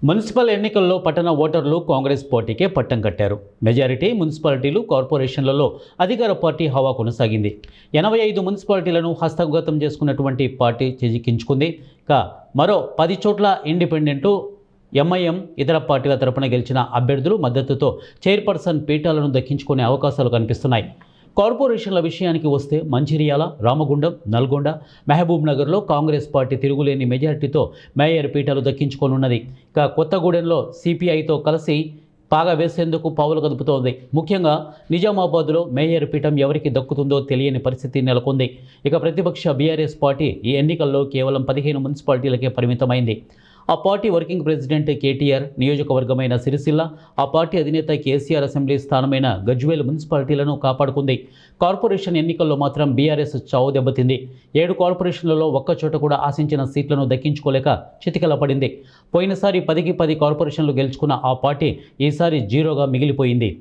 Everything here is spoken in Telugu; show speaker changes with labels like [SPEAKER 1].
[SPEAKER 1] మున్సిపల్ ఎన్నికల్లో పట్టణ ఓటర్లు కాంగ్రెస్ పార్టీకే పట్టం కట్టారు. మెజారిటీ మున్సిపాలిటీలు, కార్పొరేషన్లలో అధికార పార్టీ హవా కొనసాగింది. 85 మున్సిపాలిటీలను హస్తగతం చేసుకున్నటువంటి పార్టీ చేజిక్కించుకుంది. ఇక మరో 10 చోట్ల ఇండిపెండెంటు, ఎంఐఎం, ఇతర పార్టీల తరపున గెలిచిన అభ్యర్థులు మద్దతుతో చైర్పర్సన్ పీఠాలను దక్కించుకునే అవకాశాలు కనిపిస్తున్నాయి. కార్పొరేషన్ల విషయానికి వస్తే మంచిర్యాల, రామగుండం, నల్గొండ, మహబూబ్ నగర్లో కాంగ్రెస్ పార్టీ తిరుగులేని మెజారిటీతో మేయర్ పీఠాలు దక్కించుకోనున్నది. ఇక కొత్తగూడెంలో సిపిఐతో కలిసి పాగా వేసేందుకు పావులు కదుపుతోంది. ముఖ్యంగా నిజామాబాద్లో మేయర్ పీఠం ఎవరికి దక్కుతుందో తెలియని పరిస్థితి నెలకొంది. ఇక ప్రతిపక్ష బీఆర్ఎస్ పార్టీ ఈ ఎన్నికల్లో కేవలం 15 మున్సిపాలిటీలకే పరిమితమైంది. ఆ పార్టీ వర్కింగ్ ప్రెసిడెంట్ కేటీఆర్ నియోజకవర్గమైన సిరిసిల్ల, ఆ పార్టీ అధినేత కేసీఆర్ అసెంబ్లీ స్థానమైన గజ్వేల్ మున్సిపాలిటీలను కాపాడుకుంది. కార్పొరేషన్ ఎన్నికల్లో మాత్రం బీఆర్ఎస్ చావు దెబ్బతింది. 7 కార్పొరేషన్లలో ఒక్కచోట కూడా ఆశించిన సీట్లను దక్కించుకోలేక చితికిల పడింది. పోయినసారి 10కి 10 కార్పొరేషన్లు గెలుచుకున్న ఆ పార్టీ ఈసారి జీరోగా మిగిలిపోయింది.